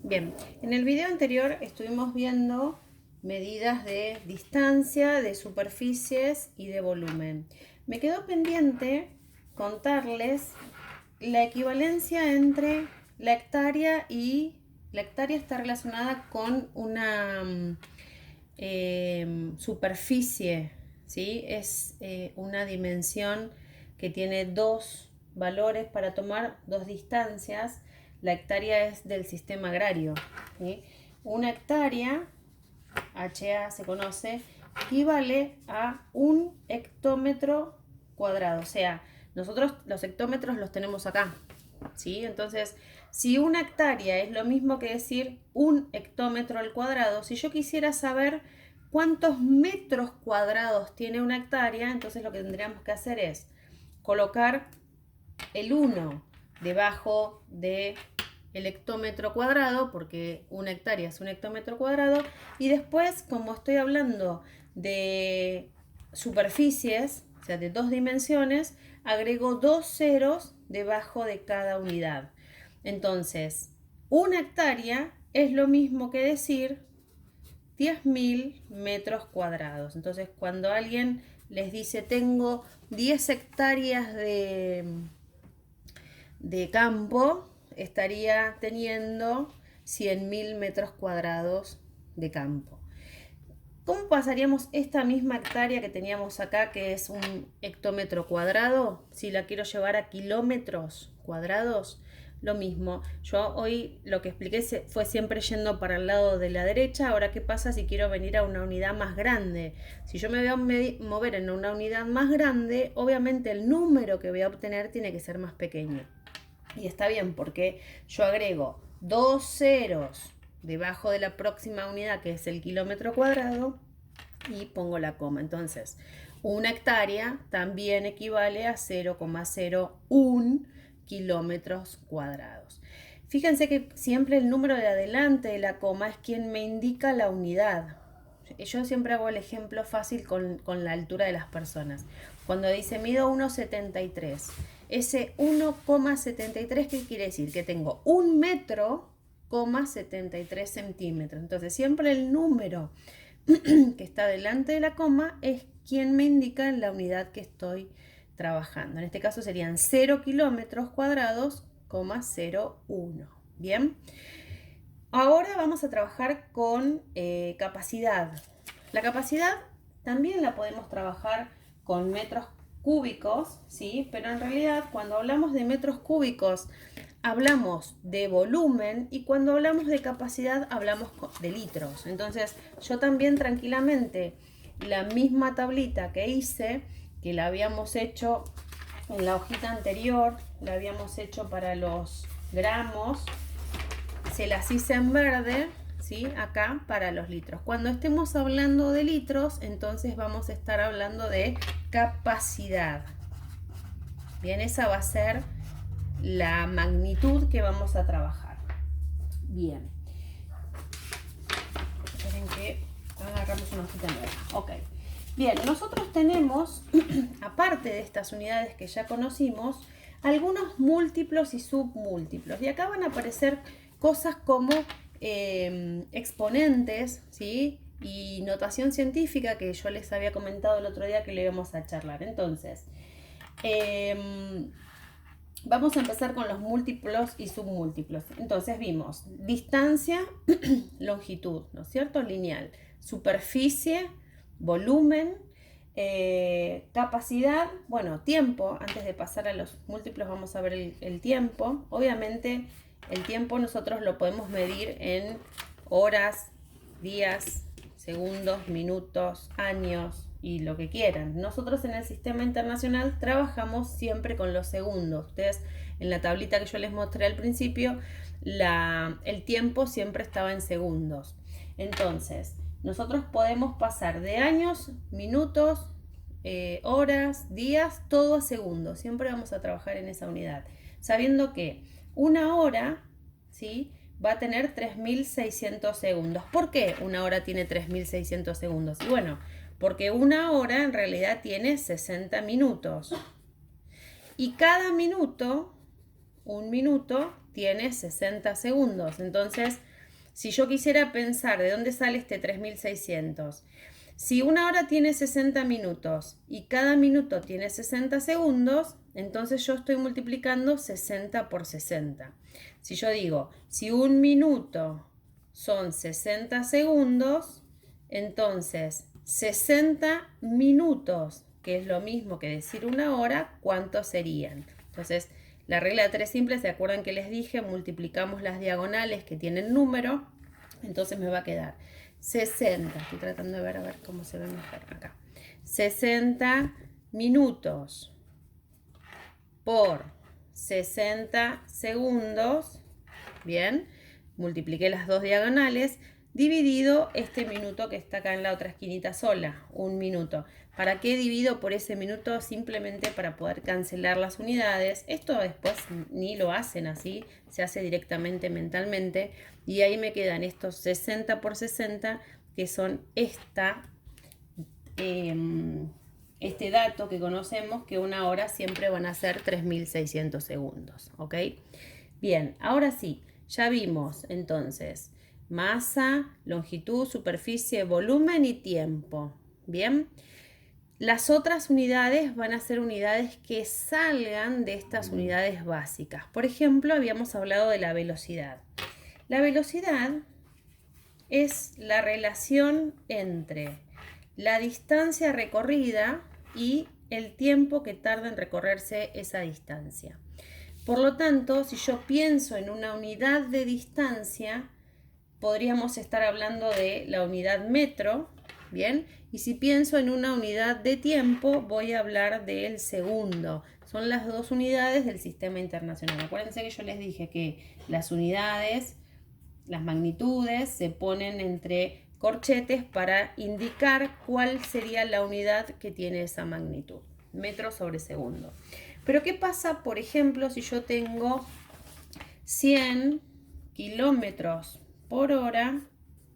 Bien, en el video anterior estuvimos viendo medidas de distancia, de superficies y de volumen. Me quedó pendiente contarles la equivalencia entre la hectárea y la hectárea está relacionada con una superficie, ¿sí? Es una dimensión que tiene dos valores para tomar dos distancias. La hectárea es del sistema agrario, ¿sí? Una hectárea, HA se conoce, equivale a un hectómetro cuadrado. O sea, nosotros los hectómetros los tenemos acá, ¿sí? Entonces, si una hectárea es lo mismo que decir un hectómetro al cuadrado, si yo quisiera saber cuántos metros cuadrados tiene una hectárea, entonces lo que tendríamos que hacer es colocar el 1 debajo de el hectómetro cuadrado, porque una hectárea es un hectómetro cuadrado, y después, como estoy hablando de superficies, o sea, de dos dimensiones, agrego dos ceros debajo de cada unidad. Entonces, una hectárea es lo mismo que decir 10.000 metros cuadrados. Entonces, cuando alguien les dice tengo 10 hectáreas de campo, estaría teniendo 100.000 metros cuadrados de campo. ¿Cómo pasaríamos esta misma hectárea que teníamos acá, que es un hectómetro cuadrado, si la quiero llevar a kilómetros cuadrados? Lo mismo, yo hoy lo que expliqué fue siempre yendo para el lado de la derecha. Ahora, ¿qué pasa si quiero venir a una unidad más grande? Si yo me voy a mover en una unidad más grande, obviamente el número que voy a obtener tiene que ser más pequeño. Y está bien porque yo agrego dos ceros debajo de la próxima unidad, que es el kilómetro cuadrado, y pongo la coma. Entonces, una hectárea también equivale a 0,01 kilómetros cuadrados. Fíjense que siempre el número de adelante de la coma es quien me indica la unidad. Yo siempre hago el ejemplo fácil con la altura de las personas. Cuando dice mido 1,73, ese 1,73, ¿qué quiere decir? Que tengo 1 metro, 73 centímetros. Entonces siempre el número que está delante de la coma es quien me indica la unidad que estoy trabajando. En este caso serían 0 kilómetros cuadrados, 0,01. Bien. Ahora vamos a trabajar con capacidad. La capacidad también la podemos trabajar con metros cúbicos, ¿sí? Pero en realidad cuando hablamos de metros cúbicos hablamos de volumen, y cuando hablamos de capacidad hablamos de litros. Entonces yo también tranquilamente la misma tablita que hice, que la habíamos hecho en la hojita anterior, la habíamos hecho para los gramos, se las hice en verde, ¿sí? Acá para los litros. Cuando estemos hablando de litros, entonces vamos a estar hablando de capacidad. Bien, esa va a ser la magnitud que vamos a trabajar. Bien. Esperen que agarramos una hojita nueva. Ok. Bien, nosotros tenemos, aparte de estas unidades que ya conocimos, algunos múltiplos y submúltiplos. Y acá van a aparecer cosas como exponentes, ¿sí? Y notación científica, que yo les había comentado el otro día que le íbamos a charlar. Entonces, vamos a empezar con los múltiplos y submúltiplos. Entonces vimos distancia, longitud, ¿no es cierto? Lineal. Superficie, volumen, capacidad, bueno, tiempo. Antes de pasar a los múltiplos vamos a ver el tiempo. Obviamente el tiempo nosotros lo podemos medir en horas, días, segundos, minutos, años y lo que quieran. Nosotros en el sistema internacional trabajamos siempre con los segundos. Ustedes en la tablita que yo les mostré al principio, el tiempo siempre estaba en segundos. Entonces, nosotros podemos pasar de años, minutos, horas, días, todo a segundos. Siempre vamos a trabajar en esa unidad, sabiendo que una hora, ¿sí?, va a tener 3.600 segundos. ¿Por qué una hora tiene 3.600 segundos? Y bueno, porque una hora en realidad tiene 60 minutos. Y un minuto, tiene 60 segundos. Entonces, si yo quisiera pensar de dónde sale este 3600, si una hora tiene 60 minutos y cada minuto tiene 60 segundos, entonces yo estoy multiplicando 60 por 60. Si yo digo, si un minuto son 60 segundos, entonces 60 minutos, que es lo mismo que decir una hora, ¿cuántos serían? Entonces, la regla de 3 simples, ¿se acuerdan que les dije? Multiplicamos las diagonales que tienen número, entonces me va a quedar 60, estoy tratando de ver a ver cómo se ve mejor acá. 60 minutos por 60 segundos, bien, multipliqué las dos diagonales, dividido este minuto que está acá en la otra esquinita sola, un minuto. ¿Para qué divido por ese minuto? Simplemente para poder cancelar las unidades. Esto después ni lo hacen así, se hace directamente mentalmente. Y ahí me quedan estos 60 por 60, que son este dato que conocemos, que una hora siempre van a ser 3600 segundos. ¿Ok? Bien, ahora sí, ya vimos entonces masa, longitud, superficie, volumen y tiempo. Bien. Las otras unidades van a ser unidades que salgan de estas unidades básicas. Por ejemplo, habíamos hablado de la velocidad. La velocidad es la relación entre la distancia recorrida y el tiempo que tarda en recorrerse esa distancia. Por lo tanto, si yo pienso en una unidad de distancia, podríamos estar hablando de la unidad metro, ¿bien? Y si pienso en una unidad de tiempo, voy a hablar del segundo. Son las dos unidades del sistema internacional. Acuérdense que yo les dije que las unidades, las magnitudes, se ponen entre corchetes para indicar cuál sería la unidad que tiene esa magnitud. Metro sobre segundo. Pero ¿qué pasa, por ejemplo, si yo tengo 100 kilómetros por hora?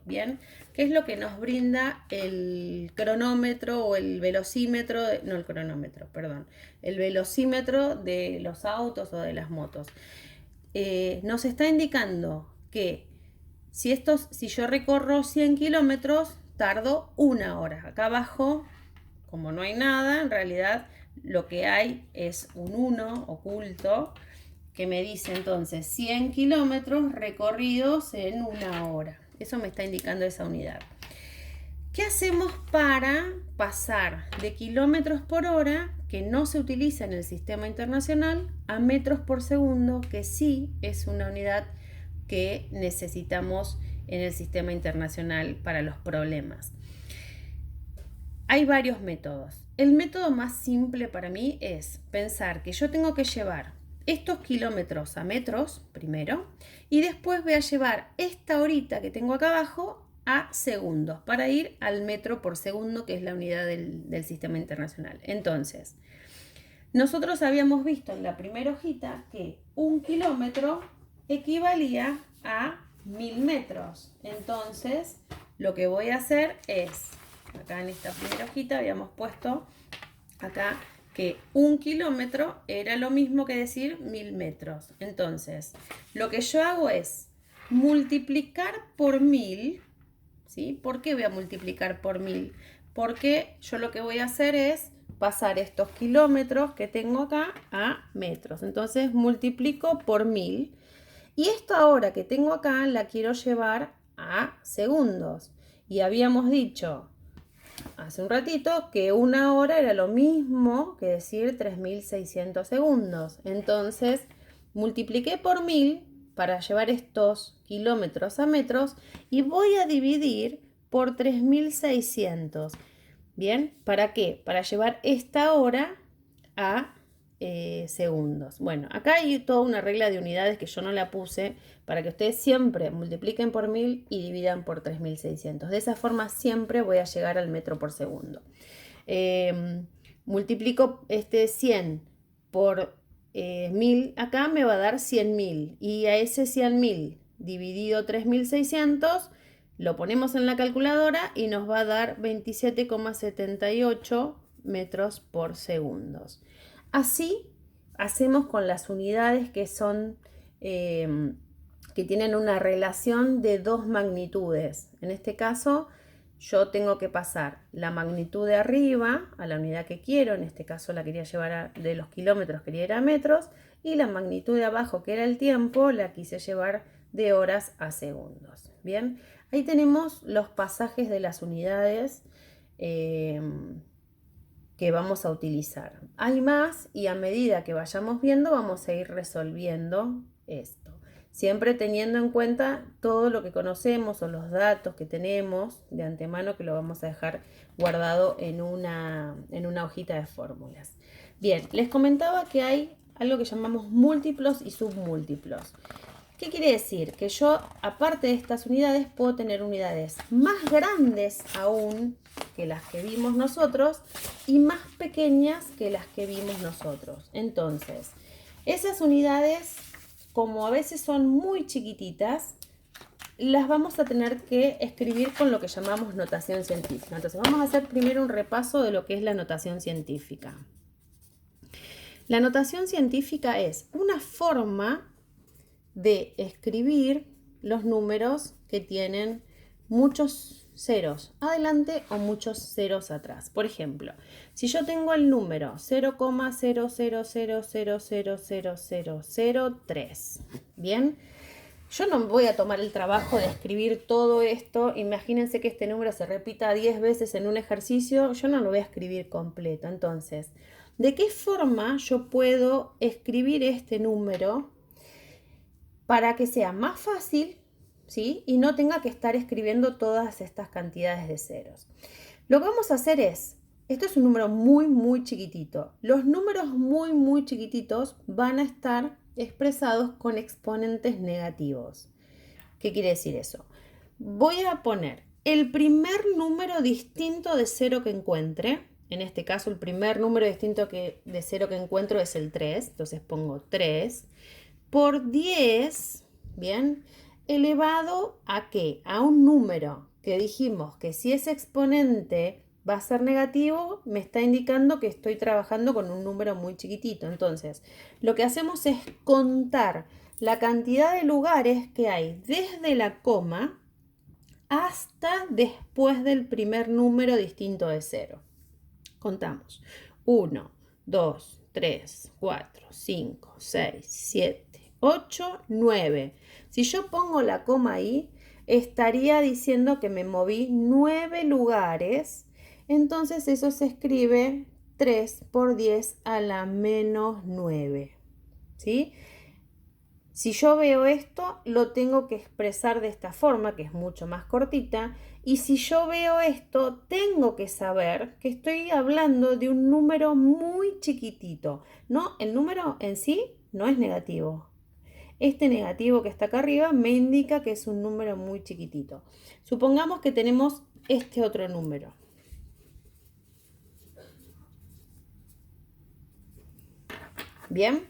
Bien, ¿qué es lo que nos brinda el cronómetro o el velocímetro? No el cronómetro, perdón. El velocímetro de los autos o de las motos. Nos está indicando que si yo recorro 100 kilómetros, tardo una hora. Acá abajo, como no hay nada, en realidad lo que hay es un 1 oculto que me dice entonces 100 kilómetros recorridos en una hora. Eso me está indicando esa unidad. ¿Qué hacemos para pasar de kilómetros por hora, que no se utiliza en el sistema internacional, a metros por segundo, que sí es una unidad que necesitamos en el sistema internacional para los problemas? Hay varios métodos. El método más simple para mí es pensar que yo tengo que llevar estos kilómetros a metros primero y después voy a llevar esta horita que tengo acá abajo a segundos para ir al metro por segundo, que es la unidad del sistema internacional. Entonces, nosotros habíamos visto en la primera hojita que un kilómetro equivalía a 1000 metros. Entonces, lo que voy a hacer es, acá en esta primera hojita habíamos puesto acá que un kilómetro era lo mismo que decir 1000 metros. Entonces, lo que yo hago es multiplicar por 1000, ¿sí? ¿Por qué voy a multiplicar por 1000? Porque yo lo que voy a hacer es pasar estos kilómetros que tengo acá a metros. Entonces, multiplico por 1000. Y esta hora que tengo acá la quiero llevar a segundos. Y habíamos dicho hace un ratito que una hora era lo mismo que decir 3600 segundos. Entonces, multipliqué por 1000 para llevar estos kilómetros a metros y voy a dividir por 3600. ¿Bien? ¿Para qué? Para llevar esta hora a segundos. Bueno, acá hay toda una regla de unidades que yo no la puse para que ustedes siempre multipliquen por 1000 y dividan por 3600. De esa forma siempre voy a llegar al metro por segundo. Multiplico este 100 por 1000, acá me va a dar 100.000 y a ese 100.000 dividido 3600 lo ponemos en la calculadora y nos va a dar 27,78 metros por segundos. Así hacemos con las unidades que son que tienen una relación de dos magnitudes. En este caso, yo tengo que pasar la magnitud de arriba a la unidad que quiero, en este caso la quería llevar de los kilómetros, quería ir a metros, y la magnitud de abajo, que era el tiempo, la quise llevar de horas a segundos. Bien, ahí tenemos los pasajes de las unidades que vamos a utilizar. Hay más y a medida que vayamos viendo vamos a ir resolviendo esto. Siempre teniendo en cuenta todo lo que conocemos o los datos que tenemos de antemano, que lo vamos a dejar guardado en una hojita de fórmulas. Bien, les comentaba que hay algo que llamamos múltiplos y submúltiplos. ¿Qué quiere decir? Que yo, aparte de estas unidades, puedo tener unidades más grandes aún que las que vimos nosotros y más pequeñas que las que vimos nosotros. Entonces, esas unidades, como a veces son muy chiquititas, las vamos a tener que escribir con lo que llamamos notación científica. Entonces, vamos a hacer primero un repaso de lo que es la notación científica. La notación científica es una forma de escribir los números que tienen muchos ceros adelante o muchos ceros atrás. Por ejemplo, si yo tengo el número 0,00000003, ¿bien? Yo no voy a tomar el trabajo de escribir todo esto. Imagínense que este número se repita 10 veces en un ejercicio. Yo no lo voy a escribir completo. Entonces, ¿de qué forma yo puedo escribir este número para que sea más fácil, ¿sí? Y no tenga que estar escribiendo todas estas cantidades de ceros? Lo que vamos a hacer es, esto es un número muy, muy chiquitito. Los números muy, muy chiquititos van a estar expresados con exponentes negativos. ¿Qué quiere decir eso? Voy a poner el primer número distinto de cero que encuentre. En este caso, el primer número distinto de cero que encuentro es el 3. Entonces pongo 3 por 10, ¿bien? Elevado ¿a qué? A un número que dijimos que si es exponente va a ser negativo, me está indicando que estoy trabajando con un número muy chiquitito. Entonces, lo que hacemos es contar la cantidad de lugares que hay desde la coma hasta después del primer número distinto de cero. Contamos. 1, 2, 3, 4, 5, 6, 7, 8, 9. Si yo pongo la coma ahí, estaría diciendo que me moví 9 lugares. Entonces eso se escribe 3 por 10 a la menos 9. ¿Sí? Si yo veo esto, lo tengo que expresar de esta forma, que es mucho más cortita. Y si yo veo esto, tengo que saber que estoy hablando de un número muy chiquitito. No, el número en sí no es negativo. Este negativo que está acá arriba me indica que es un número muy chiquitito. Supongamos que tenemos este otro número. Bien,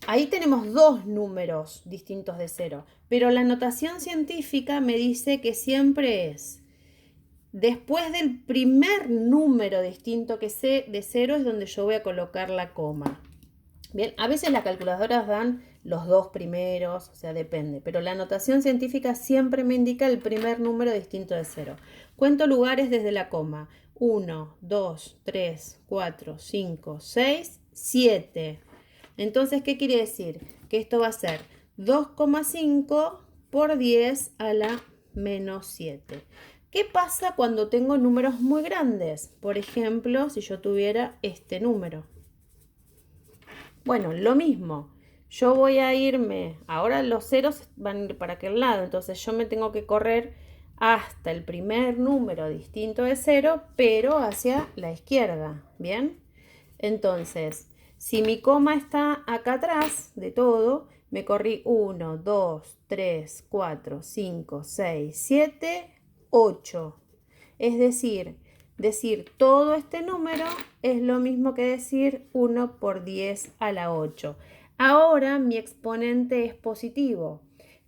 ahí tenemos dos números distintos de cero, pero la notación científica me dice que siempre es después del primer número distinto que sé de cero es donde yo voy a colocar la coma. Bien, a veces las calculadoras dan los dos primeros, o sea, depende, pero la notación científica siempre me indica el primer número distinto de cero. Cuento lugares desde la coma. 1, 2, 3, 4, 5, 6, 7. Entonces, ¿qué quiere decir? Que esto va a ser 2,5 por 10 a la menos 7. ¿Qué pasa cuando tengo números muy grandes? Por ejemplo, si yo tuviera este número. Bueno, lo mismo. Yo voy a irme, ahora los ceros van a ir para aquel lado, entonces yo me tengo que correr hasta el primer número distinto de cero, pero hacia la izquierda, ¿bien? Entonces, si mi coma está acá atrás de todo, me corrí 1, 2, 3, 4, 5, 6, 7, 8. Es decir todo este número es lo mismo que decir 1 por 10 a la 8. Ahora mi exponente es positivo.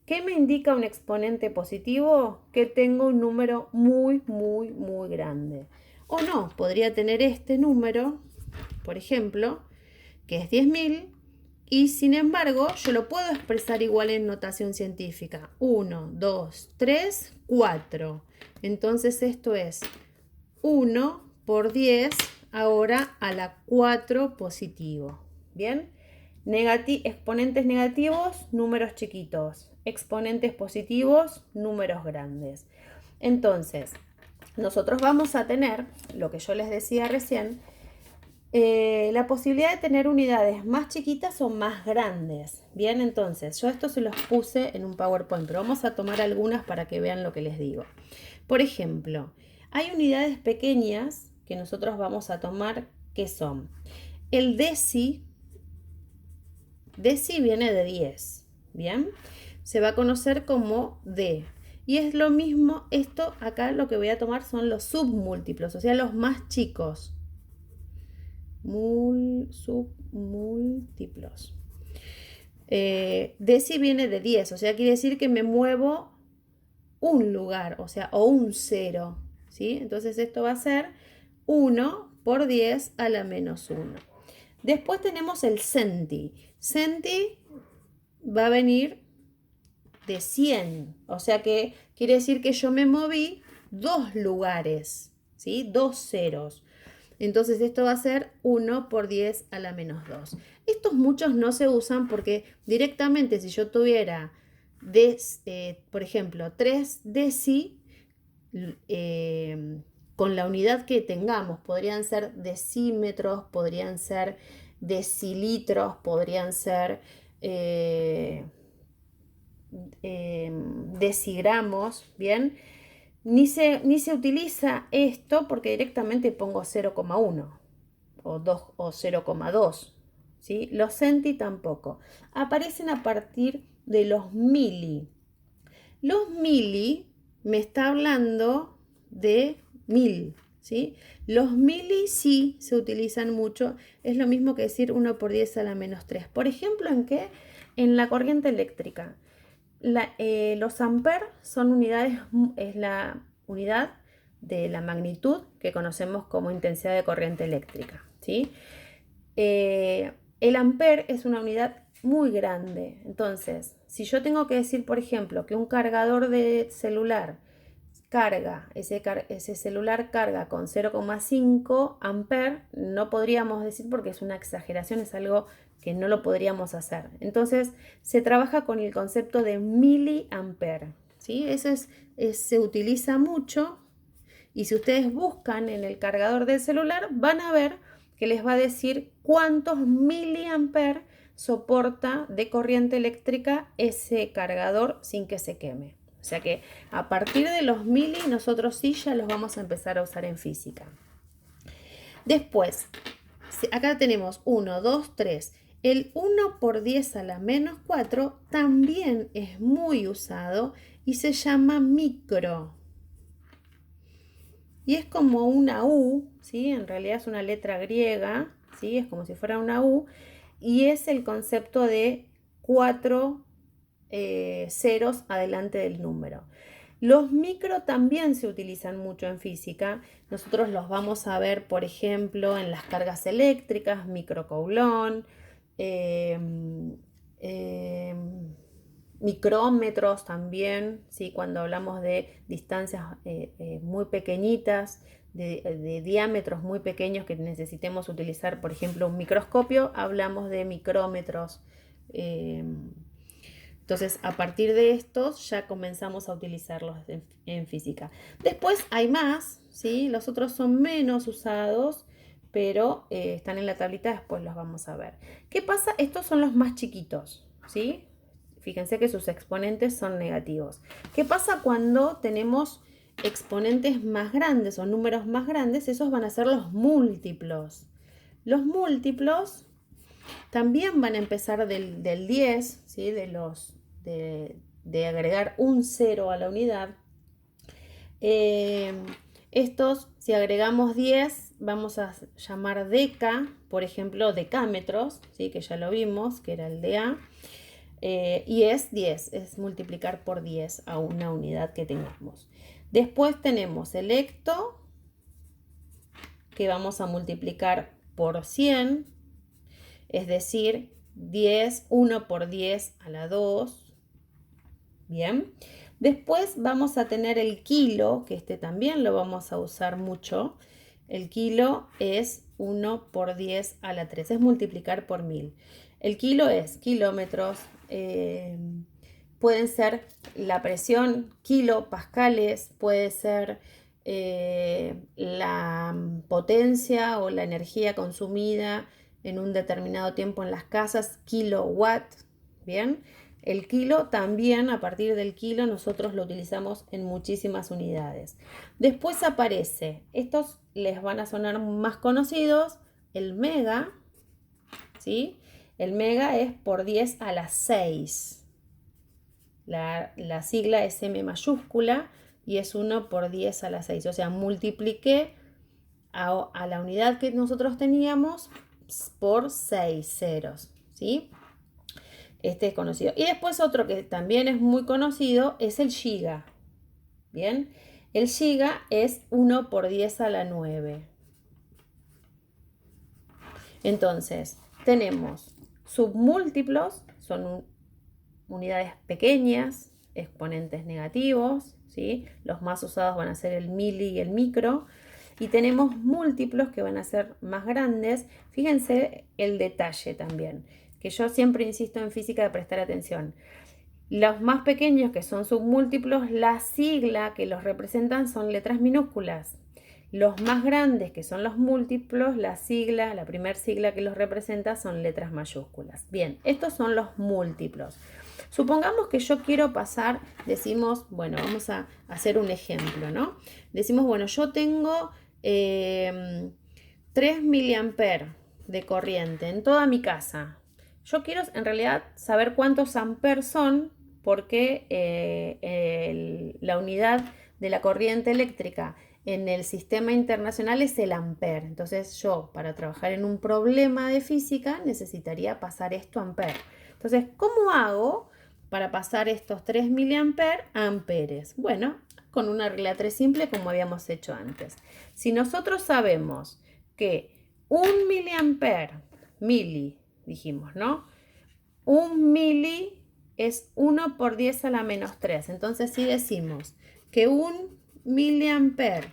¿Qué me indica un exponente positivo? Que tengo un número muy, muy, muy grande. O no, podría tener este número, por ejemplo, que es 10.000, Y sin embargo, yo lo puedo expresar igual en notación científica. 1, 2, 3, 4. Entonces esto es 1 por 10 ahora a la 4 positivo. ¿Bien? Exponentes negativos, números chiquitos. Exponentes positivos, números grandes. Entonces, nosotros vamos a tener, lo que yo les decía recién, la posibilidad de tener unidades más chiquitas o más grandes. Bien, entonces yo esto se los puse en un PowerPoint, pero vamos a tomar algunas para que vean lo que les digo. Por ejemplo, hay unidades pequeñas que nosotros vamos a tomar que son el deci viene de 10, ¿bien? Se va a conocer como D. Y es lo mismo, esto acá lo que voy a tomar son los submúltiplos, o sea, los más chicos. Submúltiplos. Deci viene de 10, o sea, quiere decir que me muevo un lugar, o sea, o un 0, ¿sí? Entonces esto va a ser 1 por 10 a la menos 1. Después tenemos el centi. Centi va a venir de 100, o sea que quiere decir que yo me moví 2 lugares, ¿sí? 2 ceros. Entonces esto va a ser 1 por 10 a la menos 2. Estos muchos no se usan porque directamente si yo tuviera, por ejemplo, 3 deci, con la unidad que tengamos, podrían ser decímetros, podrían ser decilitros, podrían ser decigramos, ¿bien? Ni se utiliza esto porque directamente pongo 0,1 o 2 o 0,2. ¿Sí? Los centi tampoco. Aparecen a partir de los mili. Los mili me está hablando de 1000. ¿Sí? Los mili sí se utilizan mucho. Es lo mismo que decir 1 por 10 a la menos 3. Por ejemplo, ¿en qué? En la corriente eléctrica. Los amperes son unidades, es la unidad de la magnitud que conocemos como intensidad de corriente eléctrica, ¿sí? El ampere es una unidad muy grande. Entonces, si yo tengo que decir, por ejemplo, que un cargador de celular carga, ese celular carga con 0,5 amperes, no podríamos decir porque es una exageración, es algo que no lo podríamos hacer. Entonces se trabaja con el concepto de miliampere, ¿sí? Eso se utiliza mucho y si ustedes buscan en el cargador del celular van a ver que les va a decir cuántos miliamperes soporta de corriente eléctrica ese cargador sin que se queme. O sea que a partir de los mili nosotros sí ya los vamos a empezar a usar en física. Después, acá tenemos 1, 2, 3. El 1 por 10 a la menos 4 también es muy usado y se llama micro. Y es como una U, ¿sí? En realidad es una letra griega, ¿sí? Es como si fuera una U. Y es el concepto de 4 ceros adelante del número. Los micro también se utilizan mucho en física. Nosotros los vamos a ver, por ejemplo, en las cargas eléctricas, microcoulomb, micrómetros también, ¿sí? Cuando hablamos de distancias muy pequeñitas, de diámetros muy pequeños que necesitemos utilizar, por ejemplo, un microscopio, hablamos de micrómetros. Entonces, a partir de estos ya comenzamos a utilizarlos en física. Después hay más, ¿sí? Los otros son menos usados, pero están en la tablita, después los vamos a ver. ¿Qué pasa? Estos son los más chiquitos, ¿sí? Fíjense que sus exponentes son negativos. ¿Qué pasa cuando tenemos exponentes más grandes o números más grandes? Esos van a ser los múltiplos. Los múltiplos también van a empezar del 10, ¿sí? De agregar un 0 a la unidad. Estos, si agregamos 10, vamos a llamar deca, por ejemplo, decámetros, ¿sí? Que ya lo vimos, que era el DA. Y es 10, es multiplicar por 10 a una unidad que tengamos. Después tenemos el hecto, que vamos a multiplicar por 100, es decir, 10, 1 por 10 a la 2. Bien. Después vamos a tener el kilo, que este también lo vamos a usar mucho. El kilo es 1 por 10 a la 3, es multiplicar por 1000. El kilo es kilómetros, pueden ser la presión, kilopascales, puede ser la potencia o la energía consumida en un determinado tiempo en las casas, kilowatt, ¿bien? El kilo también, a partir del kilo, nosotros lo utilizamos en muchísimas unidades. Después aparece, estos les van a sonar más conocidos, el mega, ¿sí? El mega es por 10 a la 6. La sigla es M mayúscula y es 1 por 10 a la 6. O sea, multipliqué a la unidad que nosotros teníamos por 6 ceros, ¿sí? Este es conocido. Y después otro que también es muy conocido es el giga. Bien, el giga es 1 por 10 a la 9. Entonces, tenemos submúltiplos, son unidades pequeñas, exponentes negativos, ¿sí? Los más usados van a ser el mili y el micro. Y tenemos múltiplos que van a ser más grandes. Fíjense el detalle también, que yo siempre insisto en física de prestar atención. Los más pequeños, que son submúltiplos, la sigla que los representan son letras minúsculas. Los más grandes, que son los múltiplos, la primera sigla que los representa son letras mayúsculas. Bien, estos son los múltiplos. Supongamos que yo quiero pasar, decimos, bueno, vamos a hacer un ejemplo, ¿no? Decimos, bueno, yo tengo 3 miliamperes de corriente en toda mi casa. Yo quiero en realidad saber cuántos amperes son, porque la unidad de la corriente eléctrica en el sistema internacional es el ampere. Entonces yo, para trabajar en un problema de física, necesitaría pasar esto a ampere. Entonces, ¿cómo hago para pasar estos 3 miliamperes a amperes? Bueno, con una regla 3 simple como habíamos hecho antes. Si nosotros sabemos que 1 miliampere, mili, dijimos, ¿no? 1 mili es 1 por 10 a la menos 3. Entonces, si decimos que 1 miliampere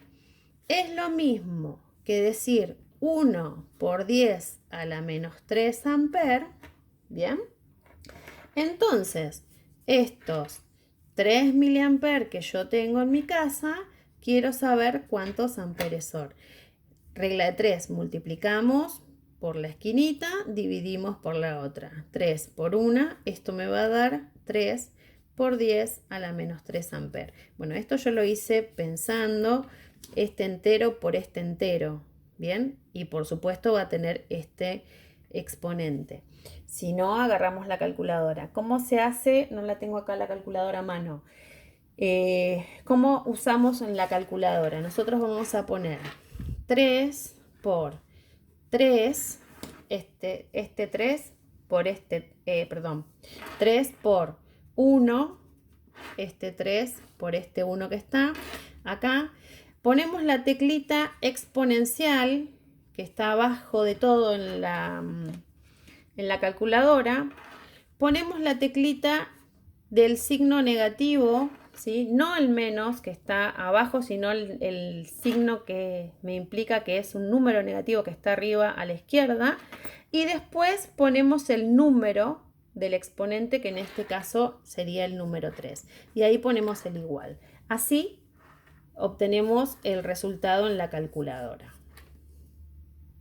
es lo mismo que decir 1 por 10 a la menos 3 ampere, ¿bien? Entonces, estos 3 miliamperes que yo tengo en mi casa, quiero saber cuántos amperes son. Regla de 3, multiplicamos por la esquinita, dividimos por la otra. 3 por 1, esto me va a dar 3 por 10 a la menos 3 amperes. Bueno, esto yo lo hice pensando este entero por este entero, ¿bien? Y por supuesto va a tener este exponente. Si no, agarramos la calculadora. ¿Cómo se hace? No la tengo acá la calculadora a mano. ¿Cómo usamos en la calculadora? Nosotros vamos a poner 3 por 3, este 3 por perdón, 3 por 1, este 3 por este 1 que está acá. Ponemos la teclita exponencial que está abajo de todo en la calculadora. Ponemos la teclita del signo negativo, ¿sí? No el menos que está abajo, sino el signo que me implica que es un número negativo que está arriba a la izquierda. Y después ponemos el número del exponente, que en este caso sería el número 3. Y ahí ponemos el igual. Así obtenemos el resultado en la calculadora.